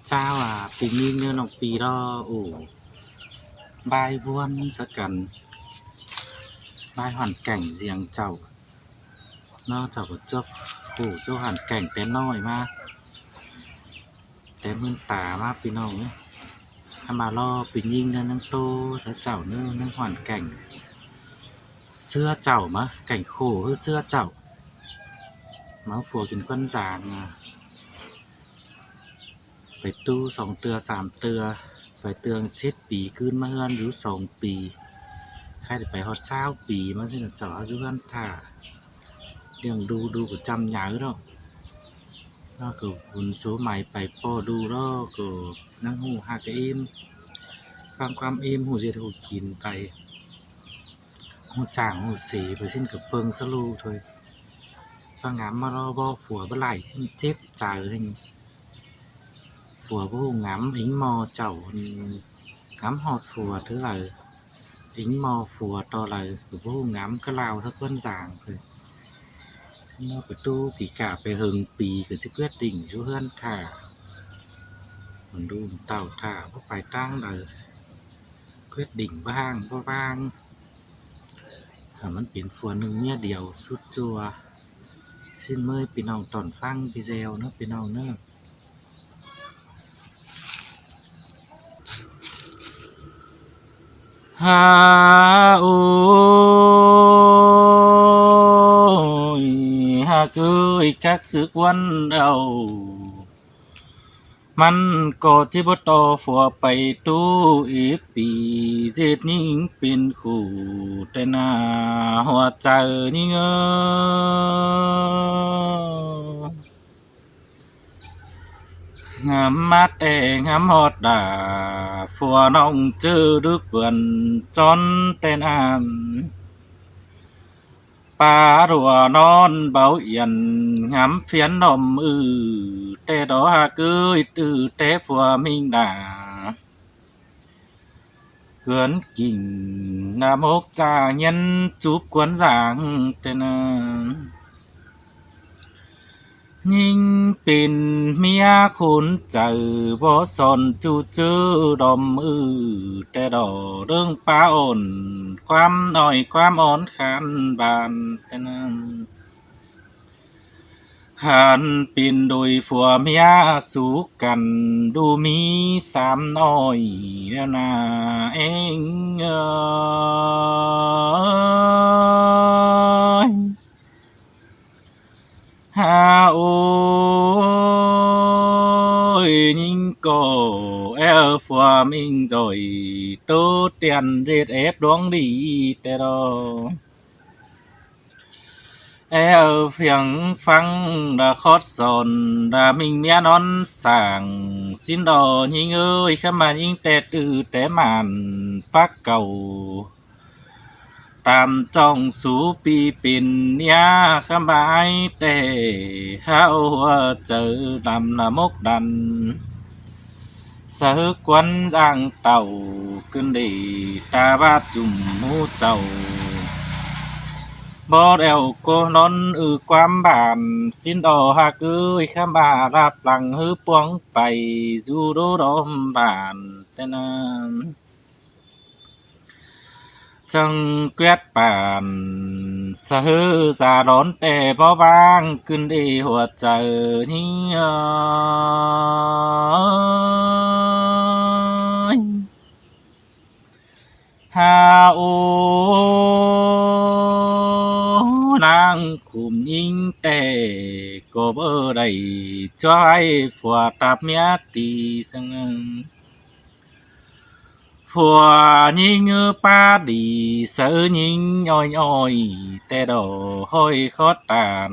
เจ้าปีนี้เงินออกปีรอบายบ้วนสักกันบายหันแก่งเสียงเจ้านอกจากเจ้าเจ้าหันแก่งแต่น้อยมาแต่มืนตามาพี่น้องเนี่ยถ้ามารอปียิงนั่งโตสักเจ้าเนื้อนั่งหันแก่งเสื้อเจ้ามะแก่งโคคือเสื้อเจ้ามาผัวกินก้นจางไปตู้2 เตือ 3 เตือไปเตือง7 ปีขึ้นมาเฮือนอยู่2 ปีใครได้ไปฮอด20 ปีมาสิเจ้าอายุกันท่าเรื่องดูก็จำยาวเนาะแล้วก็คุณsốใหม่ไปพ่อดูแล้วก็นั่งหูหักเอ็มฟังความเอ็มหูเสียหูกินไปหูจ่างหูสีไปสิ้นกับเปิงสลูถอยฟังงามมารอบ่ผัวบ่ไหลที่เจ็บใจเลยผัวผู้งามอิงมอเจ้างามหอดผัวthứ là ính mò phùa to làผู้งามก็ลาวทั้งquân giảng rồi nó phải tu thì cả về hừng pì cái quyết định chú hơn thả mình đu tàu thả có phải tăng đời quyết định vangมันเป็นฝัวหนึ่งเนี่ยเดียวสุดจัวxin mời พี่น้องตอนฟังพี่เซลเนาะพี่น้องเนาะฮาโอยหากเอ้ยคักสึกวันเอามันก็จิบต่อฝัวไปตู้อีปีเจ็ดยิ่งเป็นคู่แต่หน้าหัวใจนี่งามมาแต่งามฮอดดาฝัวน้องเจอดึกเปื่อนจอนแต่น้ำป่ารัวนอนเบาเอียนงามเฟียนนมแต่ดอกเกยแต่ฝัวมิงดาเกินกิ่งน้ำอกจาเย็นจูบกวนจางแต่นายิ่งเป็นเมียคนเจอบ่สนจูจื้อดอมแต่ดอเรื่องป้าอ่อนความน้อยความอ่อนขันบานแต่นั้นหันปีนโดยผัวเมียสู้กันดูมี3 น้อยแล้วนาเองฮาโอยยิ่งก็ผัวมิงrồi tốt tiền giết ép đuống điแต่ดอphiền phăng đã khót sòn đã mình mía nón sàng xin đò nhinh ơi khám mà nhinh té màn bác cầu tam trong số pi pin nha khám bái tê hao chờ làm là mốc đàn sở quân giang tàu cơn để ta bát chùm mũ chầuบ่แล้วก็นอนความบ้านสิ้นดอกหักเอ้ยข้ามบารับหลังฮือปวงไปสู่โดดอมบ้านแต่นั้นจังเกวียดป่านสะฮือจะร้อนแต่บ่บางขึ้นได้หัวใจนี่ฮาโอนางคุมยิงแต่ก็บ่ได้จ้อยผัวตับเมียตีสังผัวยิงป้าดีเสือยิงอ้อยแต่ดอกห้อยคอตาน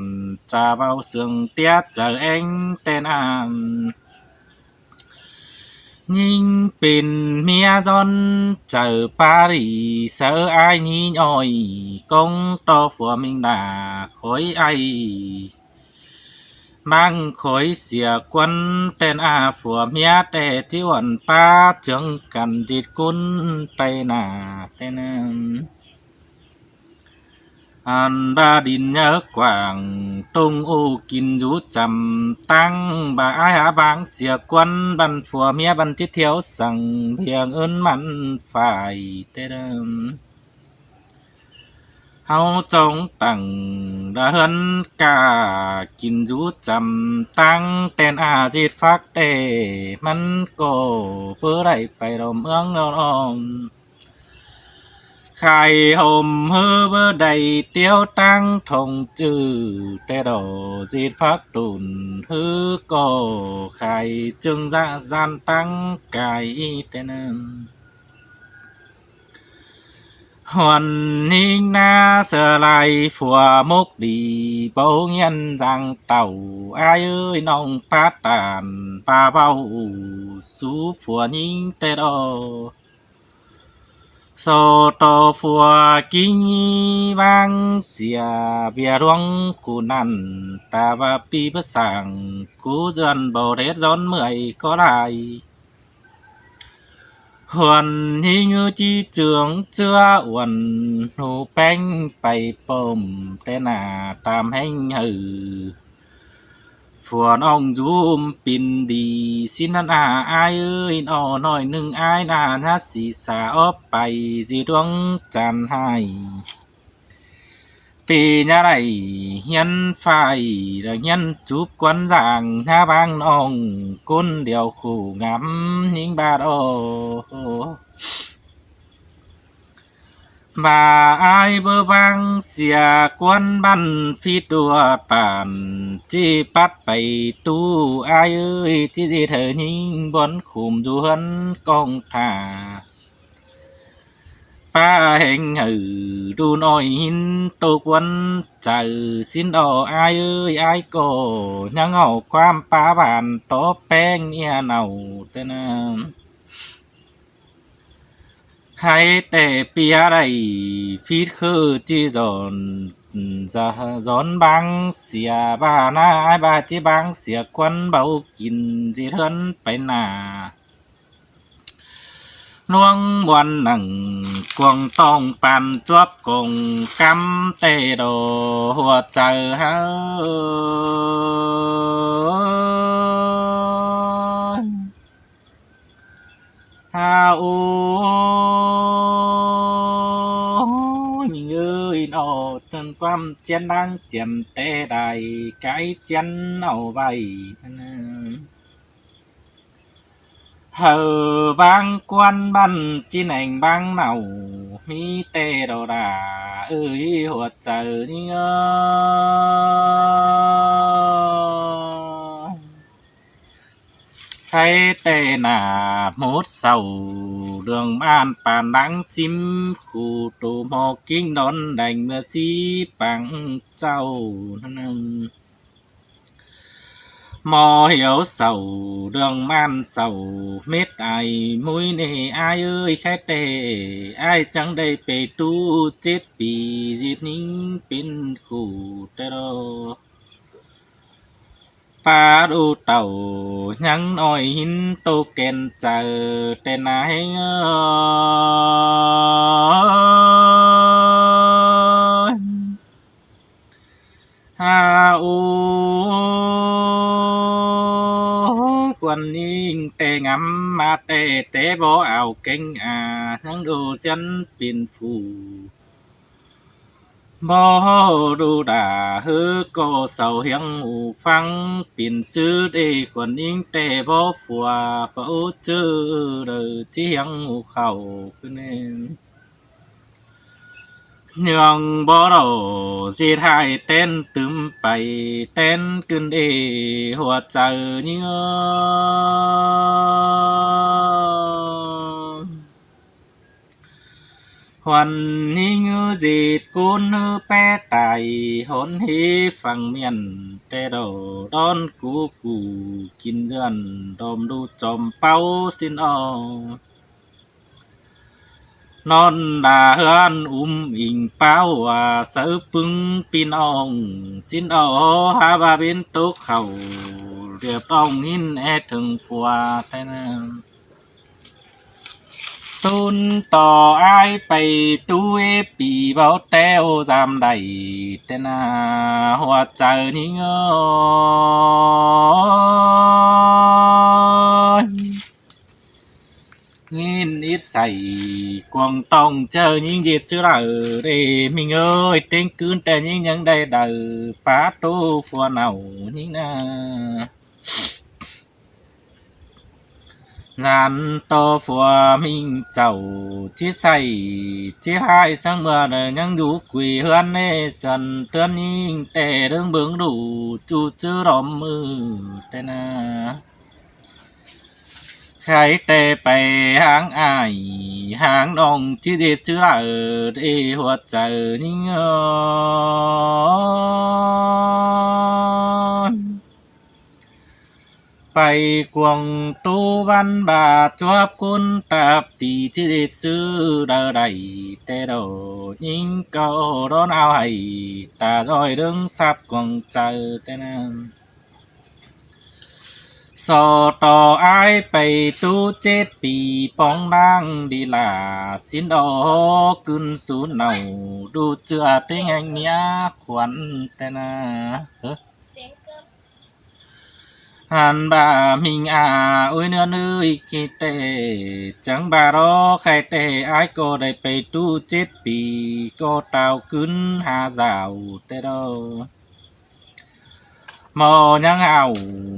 จะเบาเสื่องเตี้ยเจอเองแต่น้ำยิงเป็นเมียจนเจอปารีเสือไอ้ยิงอ้อยกงต่อผัวมิงดาคอยไอmang khối xìa quân tên phùa mía tê chi quần pa chương cần dịt cún tây nà tên ba đình nhớ quảng tung ô kinh rú trầm tăng bà ai há báng xìa quân ban phùa mía ban tiết thiếu sằng hiền ơn mặn phải tê đâm hao trong tầng đã hân cả kinh rú trầm tăng tên dịt phát têมันก็เพื่อได้ไปรมเมืองนอนไข่ห่มเฮือเบอใดเตี้ยวตั้งทงจื้อแต่ดอจีดฟักตุนฮือก็ไข่จึงจะจานตั้งไก่แต่นึงหวนนิ่งนาเสือลายฝัวมุกดีเบาเงียนจังเต่าอายเอ้ยน้องป้าตานป้าเบาสู้ฝัวนิ่งแต่ดอso to phùa kinh vang xìa bia ruộng cụ nằn ta và pi bất sàng cú dần bầu đét gión mười có lại huần hi ngư chi trường chưa uẩn hù bánh bày bồm tên tam hành hử phùa ông zoom pin đi xin ăn ai ơi nó nói nưng ai na xì xà ốp bày gì đoán chàn hai tì nhà này hiên phải là nhân chụp quán giảng nha bang ông côn điều khổ ngắm những bà đồ mà ai bơ vang xìa quan ban phi đùa bản chi bắt bày tu ai ơi chi gì thời nhìn bón khùm du hân con thả ba hình hử đu nói hin tô quân chờ xin đò ai ơi ai cổ nhang ngầu quan pa bản tó beng ia nào tên hai tệ pia đây phi khư chi giòn giòn băng xìa ba na ai ba chi băng xìa quân bảo kín gì hơn phải nà nuông buồn nặng quăng tông bàn chóp cùng cắm tê đồ hùa chờ ha ha ơi nó tân quam chén đang chém tê đài cái chén nào vậy hờ bang quan ban chi ảnh bang nào mi tê đồ đà ơi hùa chờ đi hay tê nà mốt sầu đường an bàn nắng sim khu tù mò kinh đón đành mưa xí bằng châu mò hiểu sầu đường man sầu mết ai mũi nề ai ơi khai tê ai chẳng đây bề tu chết bị giết nín bên khu tê đô pa đu tàu nhắn nói hin tô kèn chờ tên ai ha quan ninh tê ngắm ma tê tê bó ảo kinh thắng đồ dân biển phủ bó đu đà hư cô sầu hiang ủ phăng biển sư đề quan ninh tê bó phùa bó chư đời chi hiang ủ khẩu nên nhường bó đầu dì hai tên tùm bày tên cưng đề hùa chờ như hoàn ni ngư dịt cún hư pe tài hôn hi phẳng miền tê đầu đón cú cù kinh dần đom đu chòm bao xin o non đà hân in bao sơ pưng pin ong xin o ha ba bên tốt khẩu điệp ong hin e thường phùa thế nào ตุนต่ออายไปตู้เอปีเบาแต้วจำได้แต่หน้าหัวใจนี่เงยnghìn ít say quăng tông chờ những dệt xưa là để mình ơi tên cướnแต่những nhân đây đời phá tô phua nào những na ngàn to phua mình giàu chỉ say chỉ hai sang mưa đời những đủ quỳ hơn nè sân trơn những tè đương bướng đủ chu chữ đom mưa tên na khai tê bày hàng ai hàng nôngที่จะซื้อได้หัวใจนิ่งไปกวงตูวันบาจวบกุนตับตีที่จะซื้อได้แต่โดยิ่งเก่าร้อนเอาให้ตาจอยเรื่องซับกวงใจแต่นั้นสอต่ออายไปตู้7 ปีป้องดังดีลาสินดอกกึนสูนเนาดูเจือเต็งแห่งเมียขวัญแต่นาหันบามิงอาอุ้ยเนื้อนื้อกิเตจังบารอใครเตอายก็ได้ไปตู้7 ปีก็เต่าขึ้นหาสาวแต่ดอมอยังเอา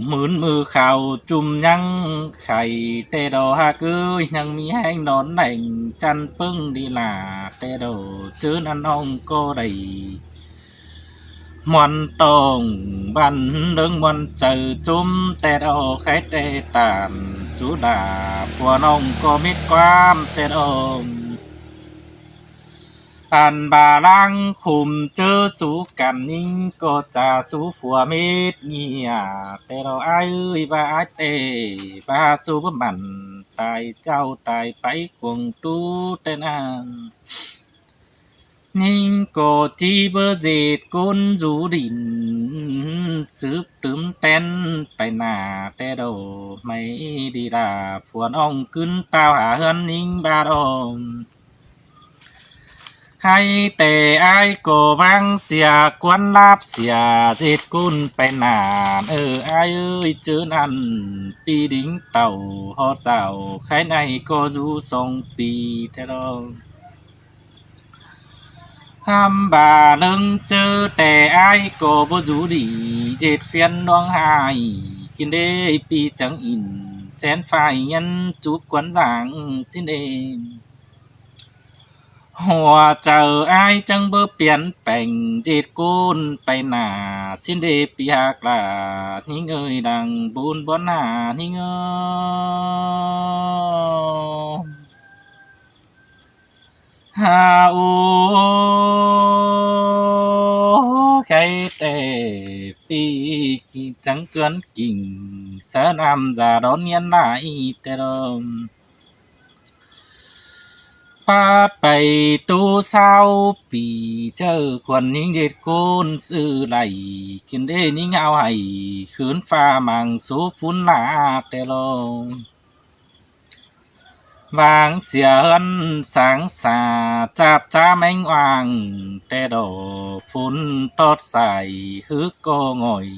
หมืนมือเข่าจุ่มยังไข่เตโดฮากือยังมีแห้งนอนแหน่งจันปึ้งดีลาเตโดจื้อนันองก็ได้มวนตองบันเดิงมวนเจอจุ่มแต่โดไข่เตตานสุดาผัวน้องก็มิดความเตโดอันบาลังคุมเจอสู้กันนิ่งก็จะสู้ฝัวเม็ดเงียแต่เราอ้ายบาเตบาสู้มันตายเจ้าตายไปกวงตู้แต่นางนิ่งก็จีเบอเจดก้นจูดินสืบตึมเต้นไปหน้าแต่โดไม่ดีลาผัวน้องขึ้นตาวหาเฮือนนิ่งบาดองให้แต่อายก็บังเสียกวนลาบเสียเจ็ดกุนไปนานอายเอ้ยเจอนั่นปีดิ้งเต่าฮอดเสาใครในก็อยู่2 ปีแท้ดอกห้ามบาเลิงเจอแต่อายก็บ่อยู่ดีเจ็ดเฟียนน้องหายกินได้ปีจังอินแสนฝ่ายยันจูบกวนจางสิ้นเองหัวเจ้าอายจังบ่เปลี่ยนแปลงเจ็ดกุนไปหน้าสิ้นเดปีหากลานี่เงยดังบุญบ่หน้านี่เงยฮาโอใครแต่ปีกี่จังเกินกิ่งเสนำจะร้อนเย็นไหลแต่เดิมปาไปตู้20 ปีเจอควันนิ่งเจ็ดกุนซื้อไหลกินได้นิ่งเอาให้คืนฟ้ามังสูฟุ้นหนาแต่ลงวางเสียเฮินสังสาจับจ้าแมงวางแต่ดอฝุ่นตอดใส่ฮึกก็ง่อย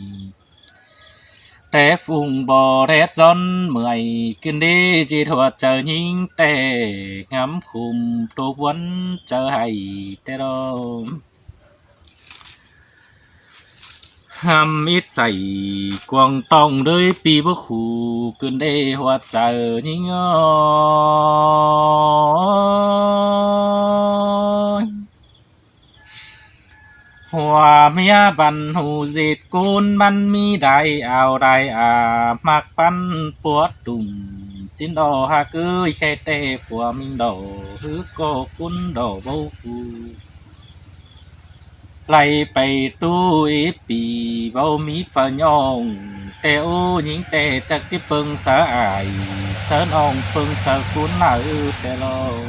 แต่ฟุ้งบ่แรดซ้อนเมื่อยกินดีจีถวดเจอยิงแต่งำคุมตัววันเจอให้แต่ดอหำอิดใส่กวงต้องเลยปีบ่คู่กินได้หัวใจยิ่งอ้อยหัวเมียบันหูเจ็ดกุนมันมีได้เอาได้มักปันปวดตุ่มสินดอหากือใช่เต้ผัวมิงดอฮึกก็กุนดอบ่คู่ไล่ไปตู้ปีเบามีฝยองแต่โอ้หญิงแต่จักที่เปิงสาอายเสินองเปิงสากุนหนาแต่ลอง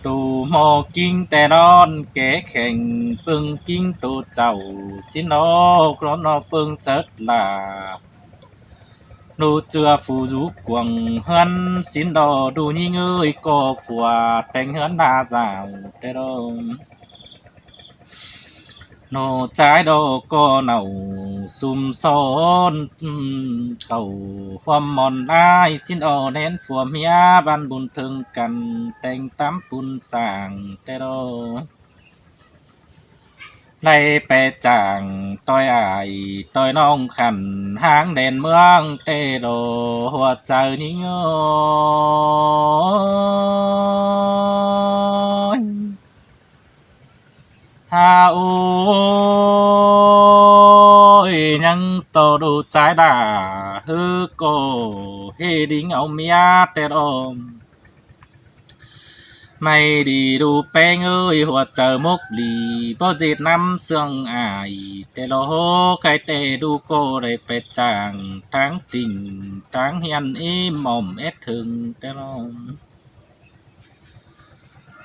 ตูหมอกิ้งแต่นอนแก่แข่งเปิงกิ้งตูเจ้าสินอกร้อนอเปิงเสดลา đủ chưa phù du quần hơn xin đò đủ nhí ngơi có phùa tranh hơn đa dạo tê đô nô trái đô có nầu xùm son cầuความmòn ai xin đò nén phùa mía ban bùn thương cần tranh tám bùn sàng tê đôในไปจางต้อยอายต้อยน้องขันห้างแดนเมืองเตโดหัวใจนี้โอยฮาโอยยังโตดูใจด่าฮือโกเฮดิ้งเอาเมียเตโดmày đi đu beng ơi hoặc chờ mốc lì bao dệt năm sương ải tê lô cái tê đu cô đầy bệt chàng tráng tình tráng hiền im mỏm ép thường tê lô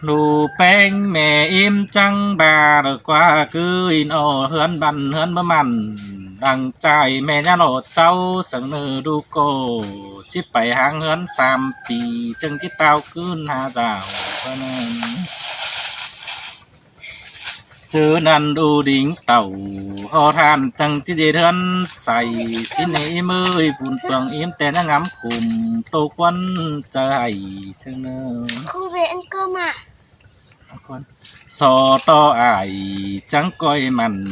đu beng mẹ im trăng bà được qua cứ in ô hươn bơ mặn đằng trai mẹ nhà lộ cháu sẵn nư đu cô chip bảy hàng hươn xàm pì chân cái tao cứ hà rào chứ năn đu đính tàu ho than chẳng chỉ dễ thân say xin em ơi buồn phường im tên ngắm khùm tô quân trời xem nữa không về ăn cơm à con so to ải chẳng coi mặn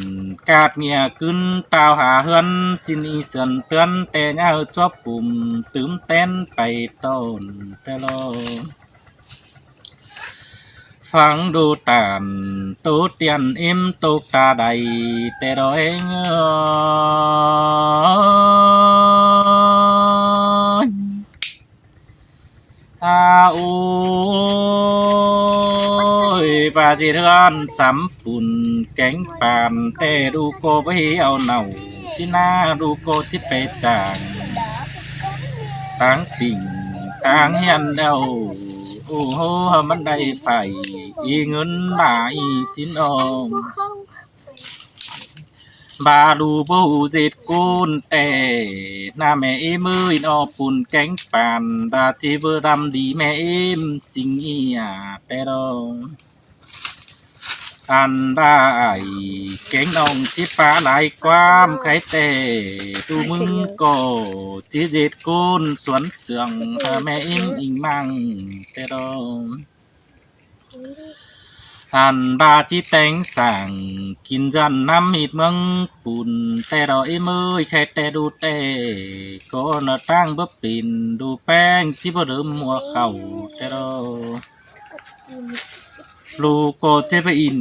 cát nghe cưng tao hà hơn xin y sườn tuyên tè nhau chóp bùm tướm tên bay tồn tê lô phẳng đu tàn tố tiền im tố ta đầy tê đó anh ôi bà chị thân sắm bùn cánh bàn tê đu cô với áo nầu xin đu cô tiếp bê chàng táng tình táng hiền đâu hô mình đây phải y ngân lại xin ông bà đu bố dệt côn tè na mẹ em ơi nó bùn cánh bàn bà chỉ vừa đâm đi mẹ em xin y tè đâu anh ba ai cánh ông chỉ phá lại quam cái tè tu mưng cổ chỉ dệt côn xuân sương mẹ em in mang tè đâu anh ba chỉ tánh sàng kín dần năm hít măng bùn tè đó em ơi khai tè đu tè có nó trang bấp pin đu beng chỉ bao đơm mùa khẩu tè đóลูโกเจไปอิน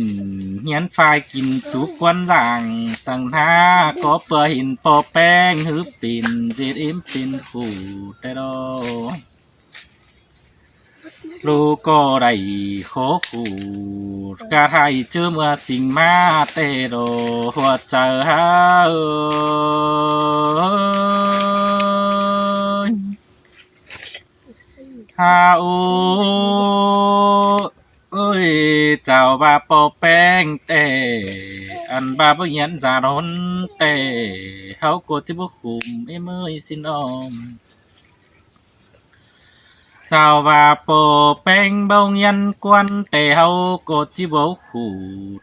เฮียนไฟกินทุกวันหลังสั่งท่าก็เปื่อหินปอแป้งหือปิ่นเจ็ดเอ็มเป็นขู่แต่ดอลูกก็ได้ขอขู่กาไทยเจอเมื่อสิ่งมาเตโดหัวใจฮาฮาโอơi chào bà bò beng tè ăn bà bò nhẫn già đón tè háo cô tí bố khùm em ơi xin ôm chào bà bò beng bao nhẫn quan tè háo cô tí bố khù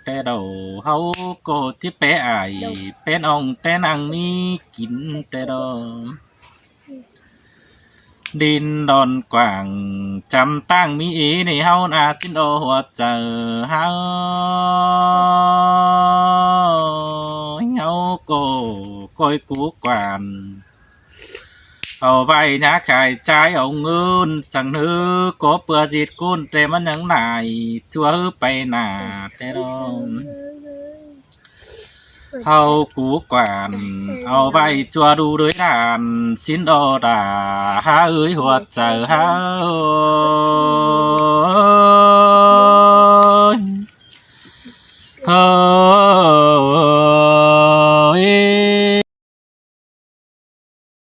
tè đầu háo cô tí bé ải bé ông tè nàng mi kín tè đoดินดอนกว่างจำตั้งมีอีในเฮานาสินโอหัวเจอเฮาโกคอยกูกวานเอาใบหน้าขายใจเอาเงินสั่งนื้อก็เปื่อจิตกุนแต่มันยังไหนชัวไปหนาแต่ดมเฮากูกวานเอาใบจัวดูด้วยด่านสินโอดาฮาเอ้ยหัวใจเฮา